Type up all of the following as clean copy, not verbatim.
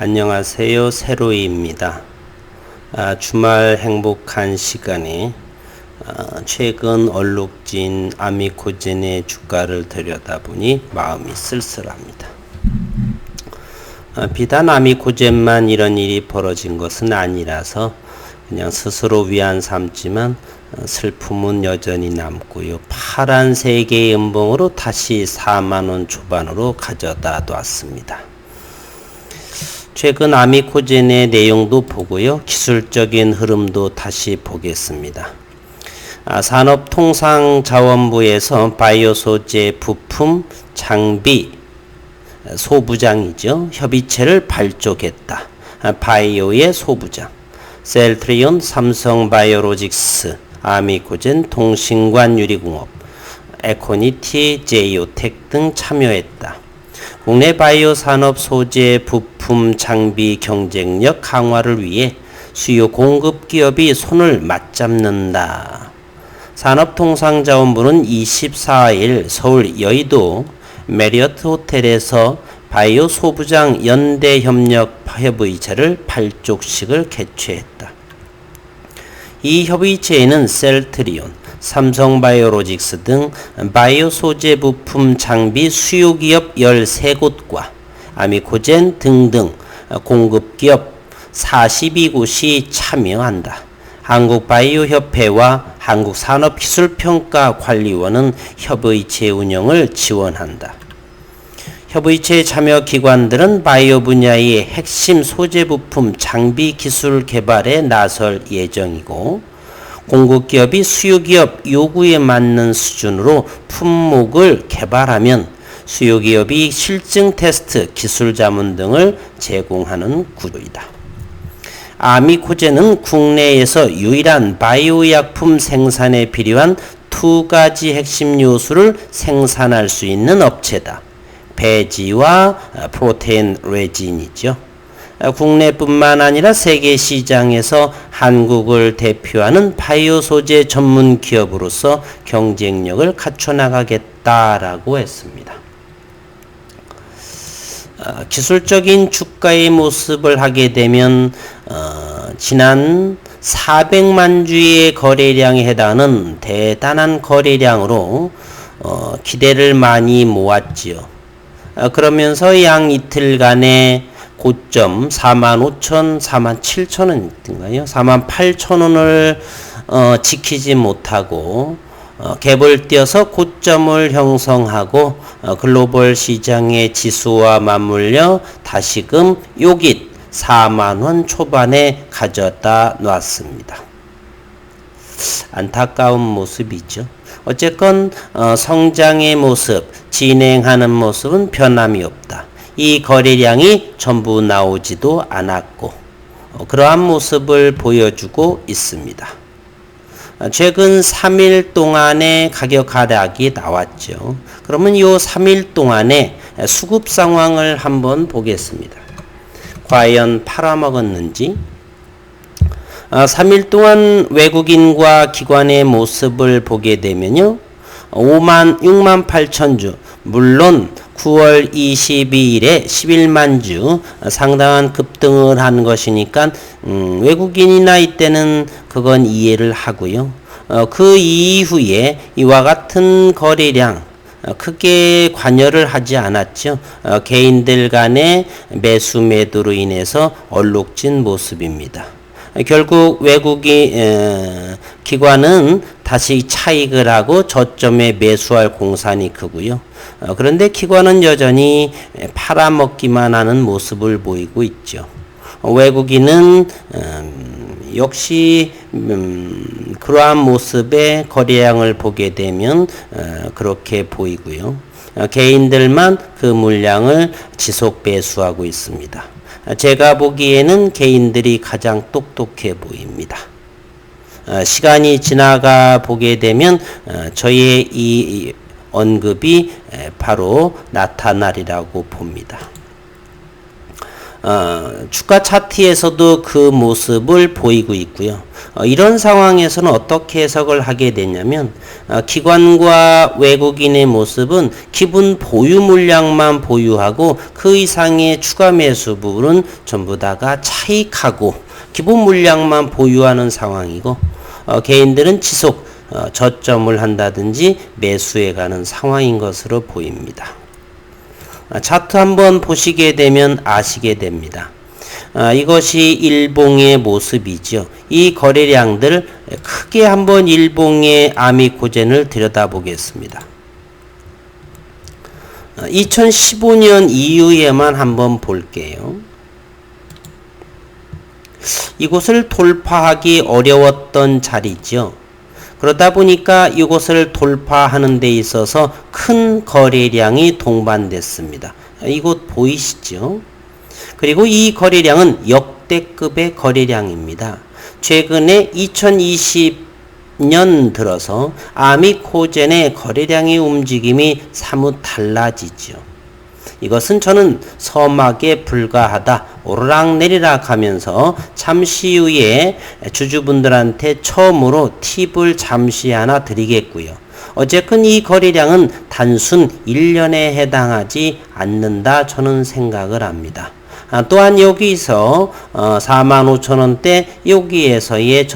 안녕하세요. 세로이입니다. 주말 행복한 시간에 최근 얼룩진 아미코젠의 주가를 들여다보니 마음이 쓸쓸합니다. 비단 아미코젠만 이런 일이 벌어진 것은 아니라서 그냥 스스로 위안 삼지만 슬픔은 여전히 남고요. 파란 세 개의 음봉으로 다시 4만원 초반으로 가져다 놨습니다. 최근 아미코젠의 내용도 보고요. 기술적인 흐름도 다시 보겠습니다. 산업통상자원부에서 바이오 소재 부품 장비 소부장이죠. 협의체를 발족했다. 바이오의 소부장 셀트리온, 삼성바이오로직스, 아미코젠, 동신관 유리공업, 에코니티, 제이오텍 등 참여했다. 국내 바이오 산업 소재 부품 장비 경쟁력 강화를 위해 수요 공급 기업이 손을 맞잡는다. 산업통상자원부는 24일 서울 여의도 메리어트 호텔에서 바이오 소부장 연대 협력 협의체를 발족식을 개최했다. 이 협의체에는 셀트리온, 삼성바이오로직스 등 바이오 소재 부품 장비 수요기업 13곳과 아미코젠 등등 공급기업 42곳이 참여한다. 한국바이오협회와 한국산업기술평가관리원은 협의체 운영을 지원한다. 협의체 참여 기관들은 바이오 분야의 핵심 소재 부품 장비 기술 개발에 나설 예정이고 공급기업이 수요기업 요구에 맞는 수준으로 품목을 개발하면 수요기업이 실증 테스트, 기술 자문 등을 제공하는 구조이다. 아미코젠은 국내에서 유일한 바이오 약품 생산에 필요한 두 가지 핵심 요소를 생산할 수 있는 업체다. 배지와 프로테인 레진이죠. 국내뿐만 아니라 세계 시장에서 한국을 대표하는 바이오 소재 전문 기업으로서 경쟁력을 갖춰나가겠다라고 했습니다. 기술적인 주가의 모습을 하게 되면 지난 400만 주의 거래량에 해당하는 대단한 거래량으로 기대를 많이 모았지요. 그러면서 양 이틀간의 고점 45,000, 47,000원인가요? 48,000원을 지키지 못하고 갭을 띄어서 고점을 형성하고 글로벌 시장의 지수와 맞물려 다시금 요깃 4만원 초반에 가져다 놨습니다. 안타까운 모습이죠. 어쨌건 성장의 모습, 진행하는 모습은 변함이 없다. 이 거래량이 전부 나오지도 않았고 그러한 모습을 보여주고 있습니다. 최근 3일 동안의 가격 하락이 나왔죠. 그러면 이 3일 동안의 수급 상황을 한번 보겠습니다. 과연 팔아먹었는지 3일 동안 외국인과 기관의 모습을 보게 되면요. 6만 8천 주 물론 9월 22일에 11만 주 상당한 급등을 한 것이니까 외국인이나 이때는 그건 이해를 하고요. 그 이후에 이와 같은 거래량 크게 관여를 하지 않았죠. 개인들 간의 매수 매도로 인해서 얼룩진 모습입니다. 결국 외국인 기관은 다시 차익을 하고 저점에 매수할 공산이 크고요. 그런데 기관은 여전히 팔아먹기만 하는 모습을 보이고 있죠. 외국인은 역시 그러한 모습의 거래량을 보게 되면 그렇게 보이고요. 개인들만 그 물량을 지속 배수하고 있습니다. 제가 보기에는 개인들이 가장 똑똑해 보입니다. 시간이 지나가 보게 되면 저의 이 언급이 바로 나타나리라고 봅니다. 주가 차트에서도 그 모습을 보이고 있고요. 이런 상황에서는 어떻게 해석을 하게 되냐면 기관과 외국인의 모습은 기본 보유 물량만 보유하고 그 이상의 추가 매수 부분은 전부 다가 차익하고 기본 물량만 보유하는 상황이고 개인들은 지속 저점을 한다든지 매수해 가는 상황인 것으로 보입니다. 차트 한번 보시게 되면 아시게 됩니다. 이것이 일봉의 모습이죠. 이 거래량들 크게 한번 일봉의 아미코젠을 들여다보겠습니다. 2015년 이후에만 한번 볼게요. 이곳을 돌파하기 어려웠던 자리죠. 그러다 보니까 이곳을 돌파하는 데 있어서 큰 거래량이 동반됐습니다. 이곳 보이시죠? 그리고 이 거래량은 역대급의 거래량입니다. 최근에 2020년 들어서 아미코젠의 거래량의 움직임이 사뭇 달라지죠. 이것은 저는 서막에 불과하다, 오르락내리락 하면서 잠시 후에 주주분들한테 처음으로 팁을 잠시 하나 드리겠고요. 어쨌든 이 거래량은 단순 1년에 해당하지 않는다 저는 생각을 합니다. 또한 여기서 45,000원대 여기에서의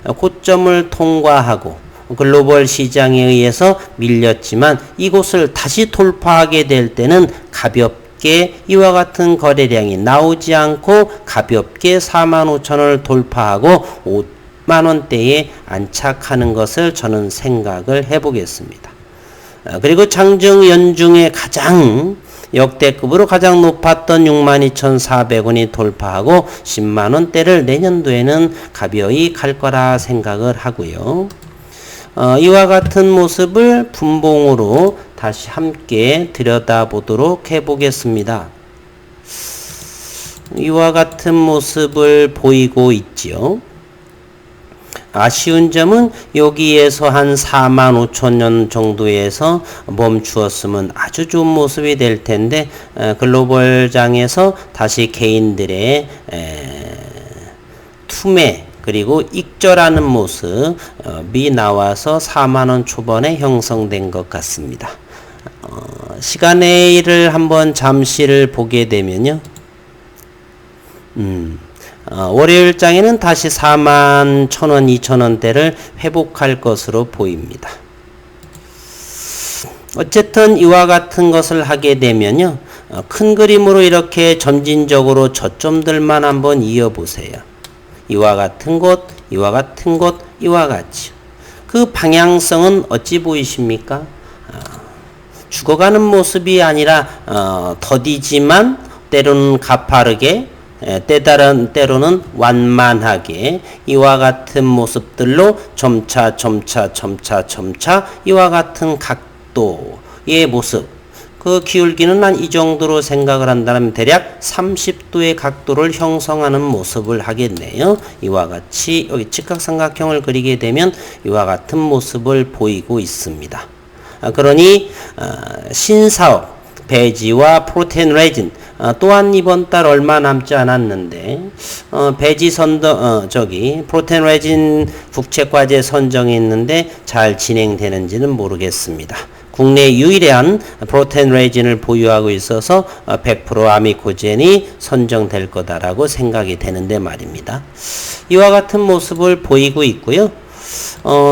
고점을 통과하고 글로벌 시장에 의해서 밀렸지만 이곳을 다시 돌파하게 될 때는 가볍게 이와 같은 거래량이 나오지 않고 가볍게 45,000원을 돌파하고 5만원대에 안착하는 것을 저는 생각을 해보겠습니다. 그리고 장중 연중에 가장 역대급으로 가장 높았던 62,400원이 돌파하고 10만원대를 내년도에는 가벼이 갈 거라 생각을 하고요. 이와 같은 모습을 분봉으로 다시 함께 들여다보도록 해보겠습니다. 이와 같은 모습을 보이고 있지요. 아쉬운 점은 여기에서 한 45,000원 정도에서 멈추었으면 아주 좋은 모습이 될 텐데 글로벌장에서 다시 개인들의 투매 그리고 익절하는 모습이 나와서 4만원 초반에 형성된 것 같습니다. 시간의 한번 잠시를 보게 되면요. 월요일장에는 다시 41,000원, 2,000원대를 회복할 것으로 보입니다. 어쨌든 이와 같은 것을 하게 되면요. 큰 그림으로 이렇게 점진적으로 저점들만 한번 이어보세요. 이와 같은 곳, 이와 같은 곳, 이와 같이. 그 방향성은 어찌 보이십니까? 죽어가는 모습이 아니라 더디지만 때로는 가파르게 때로는 완만하게 이와 같은 모습들로 점차 이와 같은 각도의 모습 그 기울기는 한 이 정도로 생각을 한다면 대략 30도의 각도를 형성하는 모습을 하겠네요. 이와 같이 여기 직각삼각형을 그리게 되면 이와 같은 모습을 보이고 있습니다. 그러니 신사업, 배지와 프로테인 레진 또한 이번 달 얼마 남지 않았는데 배지 프로테인 레진 국책과제 선정이 있는데 잘 진행되는지는 모르겠습니다. 국내 유일한 프로테인 레진을 보유하고 있어서 100% 아미코젠이 선정될 거다라고 생각이 되는데 말입니다. 이와 같은 모습을 보이고 있고요.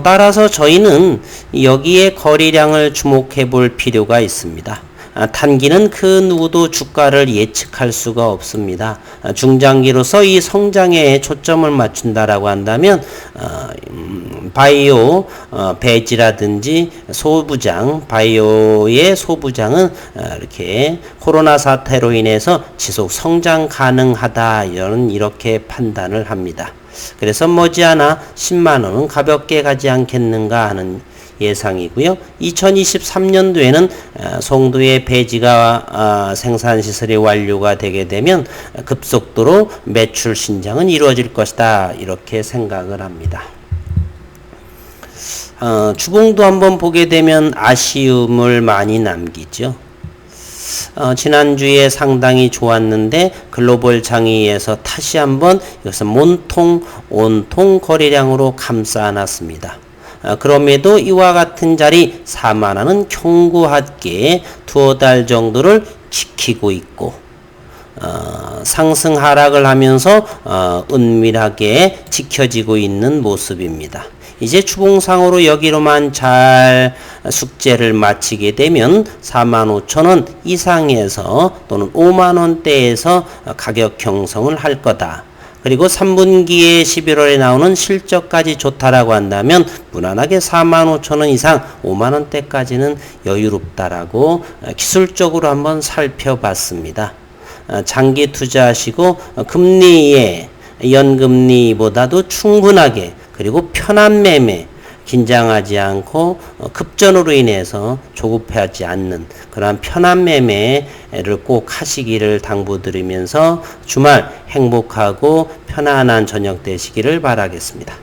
따라서 저희는 여기에 거래량을 주목해 볼 필요가 있습니다. 단기는 그 누구도 주가를 예측할 수가 없습니다. 중장기로서 이 성장에 초점을 맞춘다라고 한다면 바이오 배지라든지 소부장 바이오의 소부장은 이렇게 코로나 사태로 인해서 지속 성장 가능하다 이렇게 판단을 합니다. 그래서 머지않아 10만 원은 가볍게 가지 않겠는가 하는 예상이고요. 2023년도에는 송도의 배지가 생산시설이 완료가 되게 되면 급속도로 매출 신장은 이루어질 것이다. 이렇게 생각을 합니다. 주봉도 한번 보게 되면 아쉬움을 많이 남기죠. 지난주에 상당히 좋았는데 글로벌 장의에서 다시 한번 이것은 온통 거래량으로 감싸 안았습니다. 그럼에도 이와 같은 자리 4만원은 견고하게 두어 달 정도를 지키고 있고 상승 하락을 하면서 은밀하게 지켜지고 있는 모습입니다. 이제 추봉상으로 여기로만 잘 숙제를 마치게 되면 45,000원 이상에서 또는 5만원대에서 가격 형성을 할 거다. 그리고 3분기에 11월에 나오는 실적까지 좋다라고 한다면 무난하게 45,000원 이상 5만원대까지는 여유롭다라고 기술적으로 한번 살펴봤습니다. 장기 투자하시고 금리에 연금리보다도 충분하게 그리고 편한 매매, 긴장하지 않고 급전으로 인해서 조급하지 않는 그러한 편한 매매를 꼭 하시기를 당부드리면서 주말 행복하고 편안한 저녁 되시기를 바라겠습니다.